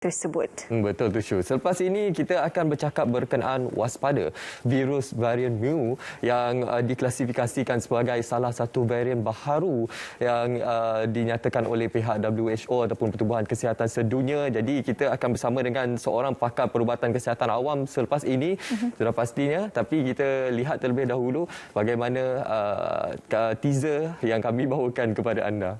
tersebut. Betul tu Syu. Selepas ini kita akan bercakap berkenaan waspada virus varian Mu yang diklasifikasikan sebagai salah satu varian baharu yang dinyatakan oleh pihak WHO ataupun Pertubuhan Kesihatan Sedunia. Jadi kita akan bersama dengan seorang pakar perubatan kesihatan awam selepas ini sudah pastinya, tapi kita lihat terlebih dahulu bagaimana teaser yang kami bawakan kepada anda.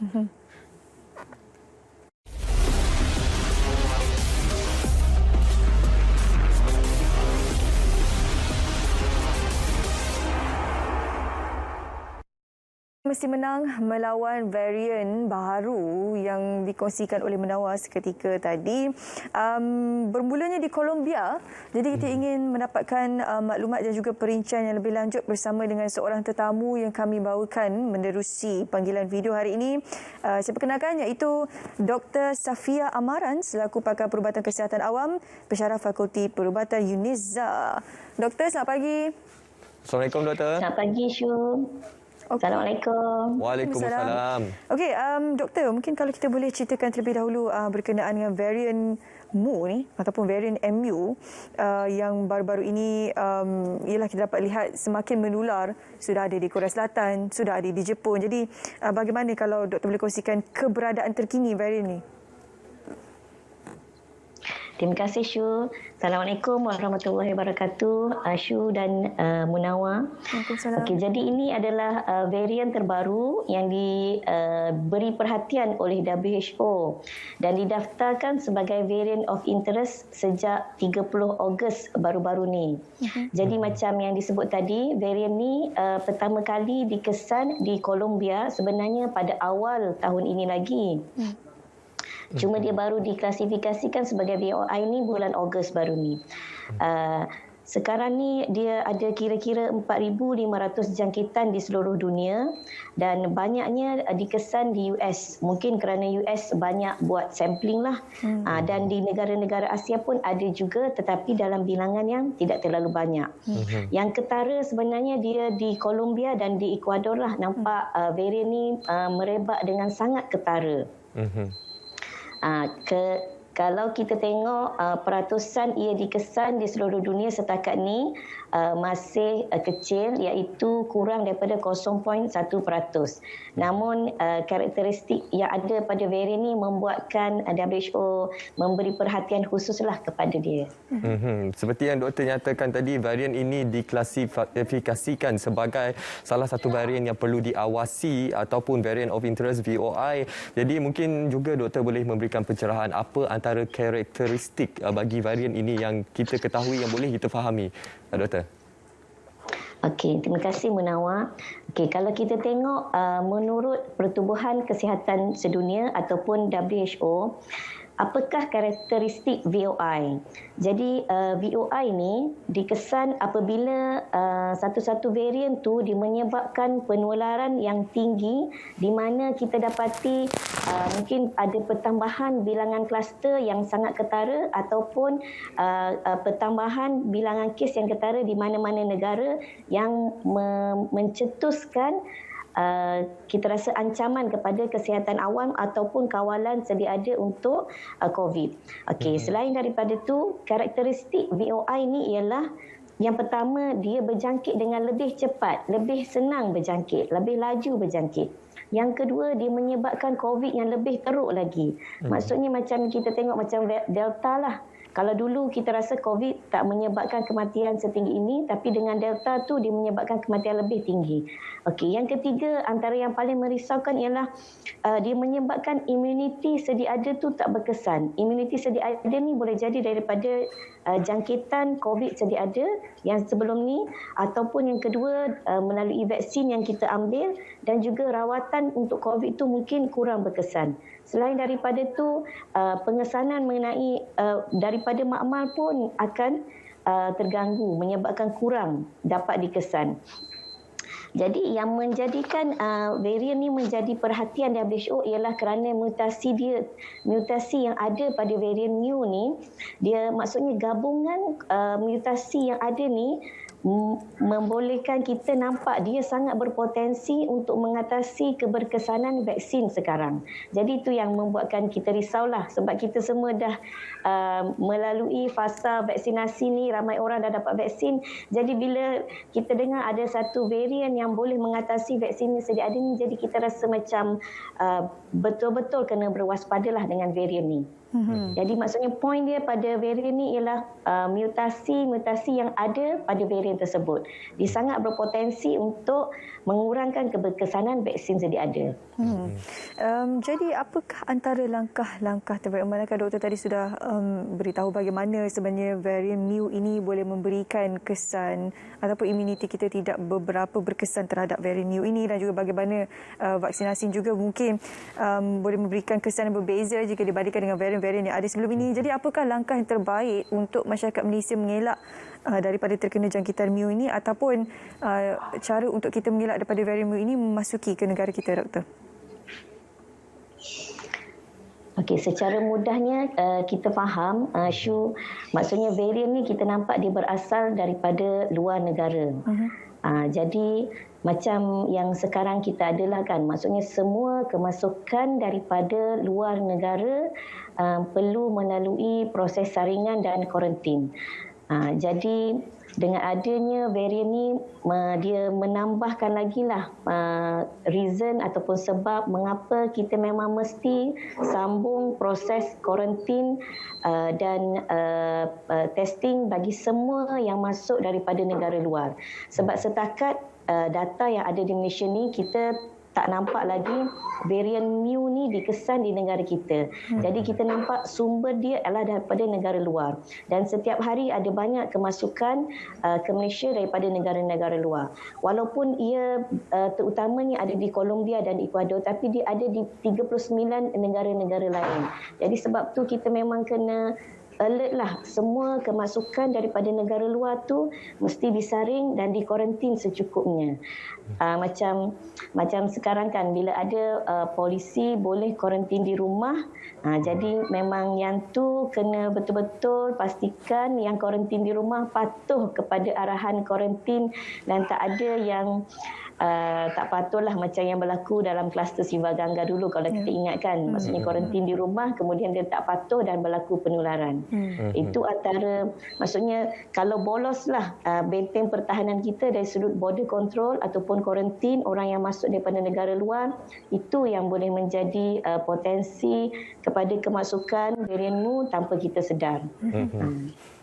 Mesti menang melawan varian baharu yang dikongsikan oleh Munawar seketika tadi. Bermulanya di Colombia. Jadi kita ingin mendapatkan maklumat dan juga perincian yang lebih lanjut bersama dengan seorang tetamu yang kami bawakan menerusi panggilan video hari ini. Saya perkenalkan iaitu Dr. Safia Amaran selaku pakar perubatan kesihatan awam, pensyarah Fakulti Perubatan UNIZA. Doktor, selamat pagi. Assalamualaikum Doktor. Selamat pagi Syu. Assalamualaikum. Waalaikumsalam. Okey, doktor, mungkin kalau kita boleh ceritakan terlebih dahulu berkenaan dengan varian Mu ni ataupun varian MU yang baru-baru ini ialah kita dapat lihat semakin menular, sudah ada di Korea Selatan, sudah ada di Jepun. Jadi bagaimana kalau doktor boleh kongsikan keberadaan terkini varian ni? Terima kasih Syu. Assalamualaikum warahmatullahi wabarakatuh, Syu dan Munawar. Waalaikumsalam. Okey, jadi ini adalah varian terbaru yang diberi perhatian oleh WHO dan didaftarkan sebagai variant of interest sejak 30 Ogos baru-baru ni. Jadi macam yang disebut tadi, varian ni pertama kali dikesan di Colombia sebenarnya pada awal tahun ini lagi. Cuma dia baru diklasifikasikan sebagai VOI ni bulan Ogos baru ni. Sekarang ni dia ada kira-kira 4,500 jangkitan di seluruh dunia dan banyaknya dikesan di US. Mungkin kerana US banyak buat sampling lah. Dan di negara-negara Asia pun ada juga, tetapi dalam bilangan yang tidak terlalu banyak. Yang ketara sebenarnya dia di Colombia dan di Ecuador lah. Nampak varian ni merebak dengan sangat ketara. Kalau kita tengok peratusan ia dikesan di seluruh dunia setakat ni masih kecil, iaitu kurang daripada 0.1%. Namun karakteristik yang ada pada varian ni membuatkan WHO memberi perhatian khususlah kepada dia. Seperti yang doktor nyatakan tadi, varian ini diklasifikasikan sebagai salah satu varian yang perlu diawasi ataupun variant of interest VOI. Jadi mungkin juga doktor boleh memberikan pencerahan apa antara karakteristik bagi varian ini yang kita ketahui, yang boleh kita fahami, doktor. Okey, terima kasih Munawar. Okey, kalau kita tengok menurut Pertubuhan Kesihatan Sedunia ataupun WHO, apakah karakteristik VOI? Jadi VOI ni dikesan apabila satu-satu varian tu dia menyebabkan penularan yang tinggi, di mana kita dapati mungkin ada pertambahan bilangan kluster yang sangat ketara ataupun pertambahan bilangan kes yang ketara di mana-mana negara yang mencetuskan kita rasa ancaman kepada kesihatan awam ataupun kawalan sedia ada untuk COVID. Okey, selain daripada itu, karakteristik VOI ni ialah yang pertama, dia berjangkit dengan lebih cepat, lebih senang berjangkit, lebih laju berjangkit. Yang kedua, dia menyebabkan COVID yang lebih teruk lagi. Maksudnya macam kita tengok macam Delta lah. Kalau dulu kita rasa COVID tak menyebabkan kematian setinggi ini, tapi dengan Delta tu dia menyebabkan kematian lebih tinggi. Okey, yang ketiga antara yang paling merisaukan ialah dia menyebabkan imuniti sedia ada tu tak berkesan. Imuniti sedia ada ni boleh jadi daripada jangkitan COVID sedia ada yang sebelum ni, ataupun yang kedua melalui vaksin yang kita ambil, dan juga rawatan untuk COVID tu mungkin kurang berkesan. Selain daripada itu, pengesanan mengenai daripada makmal pun akan terganggu, menyebabkan kurang dapat dikesan. Jadi yang menjadikan varian ni menjadi perhatian WHO ialah kerana mutasi yang ada pada varian Mu ni, dia maksudnya gabungan mutasi yang ada ni membolehkan kita nampak dia sangat berpotensi untuk mengatasi keberkesanan vaksin sekarang. Jadi itu yang membuatkan kita risaulah sebab kita semua dah melalui fasa vaksinasi ni, ramai orang dah dapat vaksin. Jadi bila kita dengar ada satu varian yang boleh mengatasi vaksin yang sedia ada ni, jadi kita rasa macam betul-betul kena berwaspadalah dengan varian ni. Jadi maksudnya poin dia pada varian ni ialah mutasi-mutasi yang ada pada varian tersebut. Dia sangat berpotensi untuk mengurangkan keberkesanan vaksin sedia ada. Jadi apakah antara langkah-langkah terbaik? Malakah doktor tadi sudah beritahu bagaimana sebenarnya varian mu ini boleh memberikan kesan ataupun imuniti kita tidak beberapa berkesan terhadap varian mu ini, dan juga bagaimana vaksinasi juga mungkin boleh memberikan kesan yang berbeza jika dibandingkan dengan varian-varian yang ada sebelum ini. Jadi apakah langkah yang terbaik untuk masyarakat Malaysia mengelak daripada terkena jangkitan mu ini, ataupun cara untuk kita mengelak daripada varian mu ini memasuki ke negara kita, doktor? Okey, secara mudahnya kita faham Shu, maksudnya varian ni kita nampak dia berasal daripada luar negara. Jadi macam yang sekarang kita adalah kan, maksudnya semua kemasukan daripada luar negara perlu melalui proses saringan dan kuarantin. Jadi dengan adanya varian ni, dia menambahkan lagi lah reason ataupun sebab mengapa kita memang mesti sambung proses kuarantin dan testing bagi semua yang masuk daripada negara luar. Sebab setakat data yang ada di Malaysia ni, kita tak nampak lagi varian mu ni dikesan di negara kita. Jadi kita nampak sumber dia adalah daripada negara luar. Dan setiap hari ada banyak kemasukan ke Malaysia daripada negara-negara luar. Walaupun ia terutamanya ada di Colombia dan Ecuador, tapi dia ada di 39 negara-negara lain. Jadi sebab tu kita memang kena alert lah, semua kemasukan daripada negara luar tu mesti disaring dan dikuarantin secukupnya. Macam sekarang kan, bila ada polisi boleh kuarantin di rumah, jadi memang yang tu kena betul-betul pastikan yang kuarantin di rumah patuh kepada arahan kuarantin dan tak ada yang tak patutlah macam yang berlaku dalam kluster Siva Gangga dulu, kalau kita ingatkan. Maksudnya kuarantin di rumah, kemudian dia tak patuh dan berlaku penularan. Itu antara, maksudnya kalau boloslah benteng pertahanan kita dari sudut border control ataupun kuarantin orang yang masuk daripada negara luar, itu yang boleh menjadi potensi kepada kemasukan varian mu tanpa kita sedar.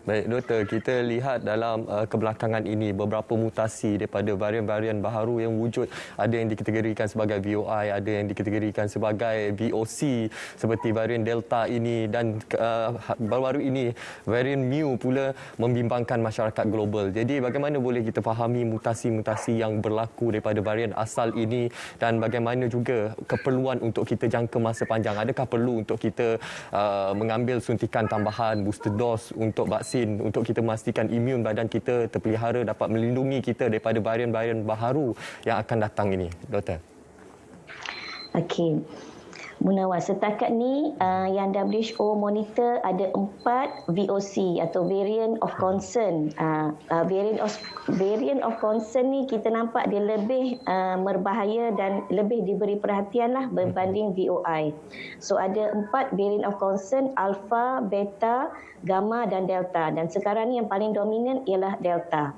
Baik, doktor, kita lihat dalam kebelakangan ini beberapa mutasi daripada varian-varian baharu yang wujud. Ada yang dikategorikan sebagai VOI, ada yang dikategorikan sebagai VOC seperti varian Delta ini, dan baru-baru ini varian mu pula membimbangkan masyarakat global. Jadi bagaimana boleh kita fahami mutasi-mutasi yang berlaku daripada varian asal ini, dan bagaimana juga keperluan untuk kita jangka masa panjang? Adakah perlu untuk kita mengambil suntikan tambahan booster dose untuk vaksin untuk kita memastikan imun badan kita terpelihara, dapat melindungi kita daripada varian-varian baharu yang akan datang ini, doktor? Okey. Munawar, setakat ni yang WHO monitor ada 4 VOC atau variant of concern. Variant of concern ni kita nampak dia lebih berbahaya dan lebih diberi perhatian lah berbanding VOI. So ada 4 variant of concern: Alpha, Beta, Gamma dan Delta. Dan sekarang ni yang paling dominan ialah Delta.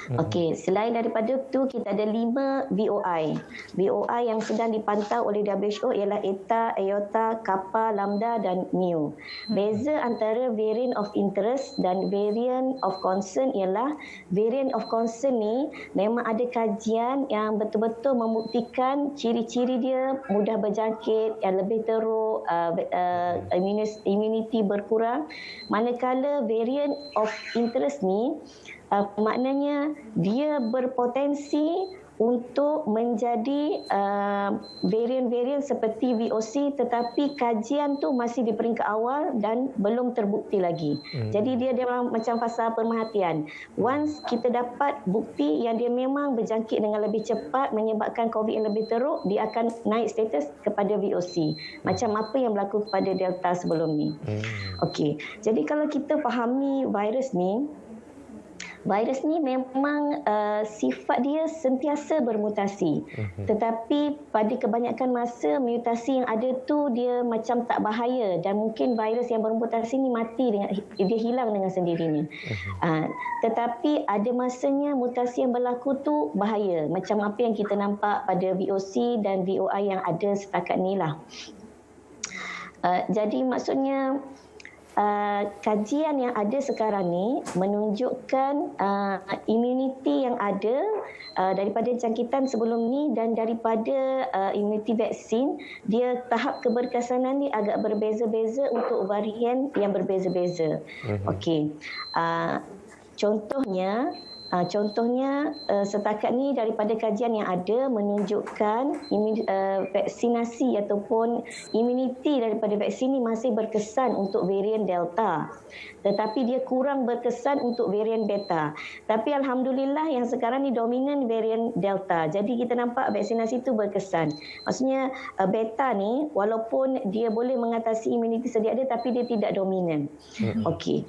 Okey, selain daripada itu kita ada 5 VOI. VOI yang sedang dipantau oleh WHO ialah Eta, Iota, Kappa, Lambda dan Mu. Beza antara variant of interest dan variant of concern ialah variant of concern ni memang ada kajian yang betul-betul membuktikan ciri-ciri dia mudah berjangkit, yang lebih teruk, immunity berkurang. Manakala variant of interest ni maknanya dia berpotensi untuk menjadi varian-varian seperti VOC, tetapi kajian tu masih di peringkat awal dan belum terbukti lagi. Jadi dia dalam macam fasa pemerhatian. Once kita dapat bukti yang dia memang berjangkit dengan lebih cepat, menyebabkan COVID yang lebih teruk, dia akan naik status kepada VOC. Macam apa yang berlaku kepada Delta sebelum ni. Okey. Jadi kalau kita fahami virus ni, Virus ni memang sifat dia sentiasa bermutasi. Tetapi pada kebanyakan masa mutasi yang ada tu dia macam tak bahaya dan mungkin virus yang bermutasi ni mati dengan dia hilang dengan sendirinya. Tetapi ada masanya mutasi yang berlaku tu bahaya, macam apa yang kita nampak pada VOC dan VOI yang ada setakat ni lah. Jadi maksudnya kajian yang ada sekarang ni menunjukkan imuniti yang ada daripada jangkitan sebelum ni dan daripada imuniti vaksin, dia tahap keberkesanan ni agak berbeza-beza untuk varian yang berbeza-beza. Okey. Contohnya setakat ni daripada kajian yang ada menunjukkan vaksinasi ataupun imuniti daripada vaksin ni masih berkesan untuk varian Delta. Tetapi dia kurang berkesan untuk varian Beta. Tapi Alhamdulillah yang sekarang ni dominan varian Delta. Jadi kita nampak vaksinasi itu berkesan. Maksudnya Beta ni walaupun dia boleh mengatasi imuniti sedia ada tapi dia tidak dominan. Okey.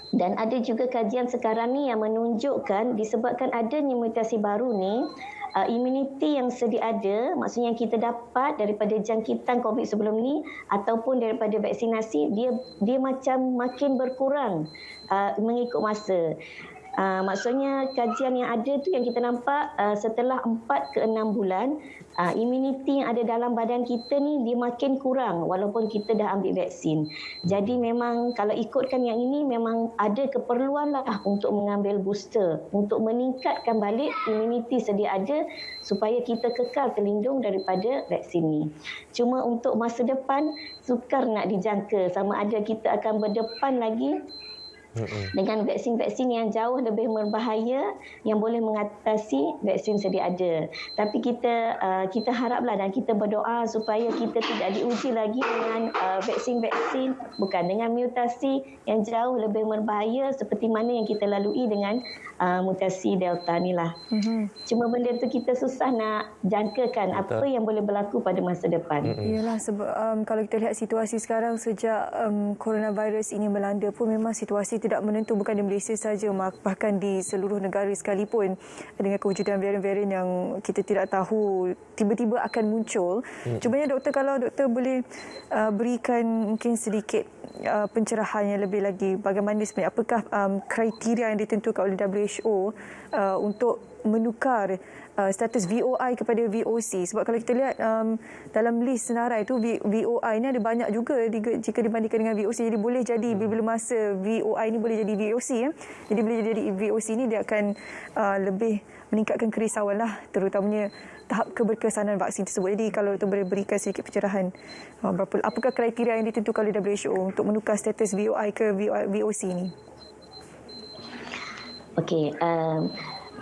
Dan ada juga kajian sekarang ni yang menunjukkan disebabkan adanya mutasi baru ni, imuniti yang sedia ada, maksudnya yang kita dapat daripada jangkitan COVID sebelum ni ataupun daripada vaksinasi, dia macam makin berkurang mengikut masa. Maksudnya kajian yang ada tu yang kita nampak setelah 4 ke 6 bulan, imuniti yang ada dalam badan kita ni dia makin kurang walaupun kita dah ambil vaksin. Jadi memang kalau ikutkan yang ini memang ada keperluan lah untuk mengambil booster untuk meningkatkan balik imuniti sedia ada supaya kita kekal terlindung daripada vaksin ni. Cuma untuk masa depan sukar nak dijangka sama ada kita akan berdepan lagi dengan vaksin-vaksin yang jauh lebih berbahaya yang boleh mengatasi vaksin sedia ada. Tapi kita haraplah dan kita berdoa supaya kita tidak diuji lagi dengan vaksin-vaksin dengan mutasi yang jauh lebih berbahaya seperti mana yang kita lalui dengan mutasi Delta ni lah. Cuma benda tu kita susah nak jangkakan apa yang boleh berlaku pada masa depan. Yalah, sebab kalau kita lihat situasi sekarang sejak coronavirus ini melanda pun memang situasi tidak menentu, bukan di Malaysia saja, bahkan di seluruh negara sekalipun dengan kewujudan varian-varian yang kita tidak tahu tiba-tiba akan muncul. Cumanya doktor, kalau doktor boleh berikan mungkin sedikit pencerahan yang lebih lagi, bagaimana sebenarnya, apakah kriteria yang ditentukan oleh WHO untuk menukar status VOI kepada VOC? Sebab kalau kita lihat dalam list senarai itu VOI ni ada banyak juga jika dibandingkan dengan VOC. Jadi boleh jadi bila masa VOI ni boleh jadi VOC ya. Jadi bila jadi VOC ni dia akan lebih meningkatkan kerisauan lah, terutamanya tahap keberkesanan vaksin tersebut. Jadi kalau doktor boleh berikan sedikit pencerahan, apakah kriteria yang ditentukan oleh WHO untuk menukar status VOI ke VOC ni? Okey,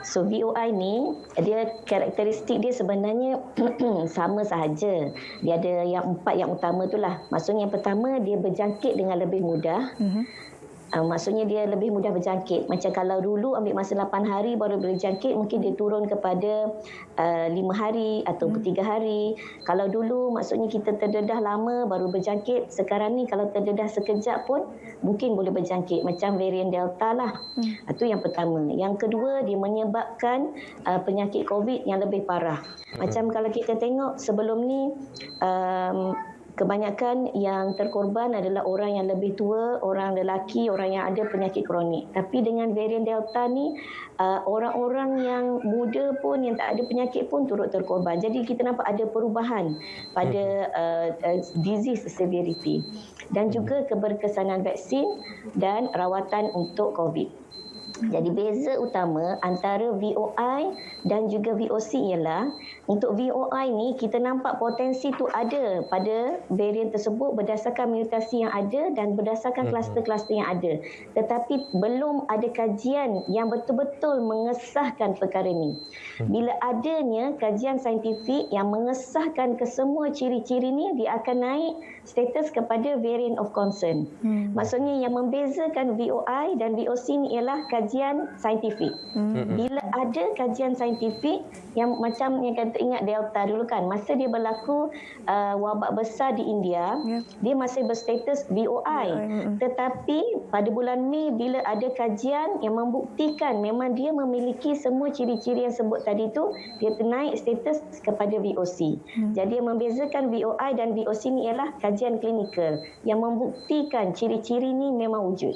so VOI ni dia karakteristik dia sebenarnya sama sahaja. Dia ada yang 4 yang utama itulah. Maksudnya yang pertama dia berjangkit dengan lebih mudah. Maksudnya dia lebih mudah berjangkit. Macam kalau dulu ambil masa 8 hari baru boleh jangkit, mungkin dia turun kepada 5 hari atau 3 hari. Kalau dulu maksudnya kita terdedah lama baru berjangkit, sekarang ni kalau terdedah sekejap pun mungkin boleh berjangkit. Macam varian Delta lah. Itu yang pertama. Yang kedua, dia menyebabkan penyakit COVID yang lebih parah. Macam kalau kita tengok sebelum ni, kebanyakan yang terkorban adalah orang yang lebih tua, orang lelaki, orang yang ada penyakit kronik. Tapi dengan varian Delta ni, orang-orang yang muda pun, yang tak ada penyakit pun turut terkorban. Jadi kita nampak ada perubahan pada disease severity dan juga keberkesanan vaksin dan rawatan untuk COVID. Jadi beza utama antara VOI dan juga VOC ialah untuk VOI ni kita nampak potensi tu ada pada varian tersebut berdasarkan mutasi yang ada dan berdasarkan kluster-kluster yang ada. Tetapi belum ada kajian yang betul-betul mengesahkan perkara ni. Bila adanya kajian saintifik yang mengesahkan kesemua ciri-ciri ni, dia akan naik status kepada variant of concern. Maksudnya yang membezakan VOI dan VOC ni ialah kajian kajian saintifik. Bila ada kajian saintifik yang macam yang kata ingat Delta dulu kan, masa dia berlaku wabak besar di India, dia masih berstatus VOI. Tetapi pada bulan Mei bila ada kajian yang membuktikan memang dia memiliki semua ciri-ciri yang sebut tadi tu, dia naik status kepada VOC. Jadi yang membezakan VOI dan VOC ni ialah kajian klinikal yang membuktikan ciri-ciri ni memang wujud.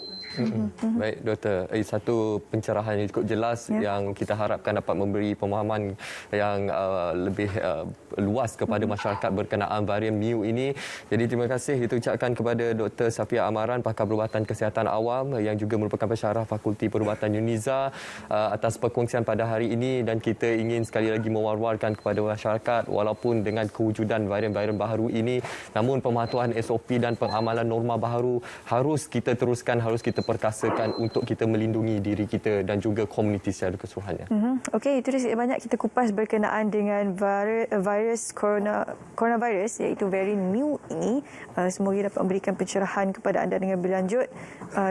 Baik, Doktor. Satu pencerahan yang cukup jelas yang kita harapkan dapat memberi pemahaman yang lebih luas kepada masyarakat berkenaan varian Mu ini. Jadi terima kasih kita ucapkan kepada Dr. Safia Amaran, pakar perubatan kesihatan awam yang juga merupakan pensyarah Fakulti Perubatan UNIZA atas perkongsian pada hari ini, dan kita ingin sekali lagi mewar-warkan kepada masyarakat walaupun dengan kewujudan varian-varian baharu ini, namun pematuhan SOP dan pengamalan norma baharu harus kita teruskan, harus kita perkasakan untuk kita melindungi diri kita dan juga komuniti secara keseluruhannya. Okey, itu dia banyak kita kupas berkenaan dengan virus coronavirus iaitu varian Mu ini. Semoga dapat memberikan pencerahan kepada anda dengan berlanjut.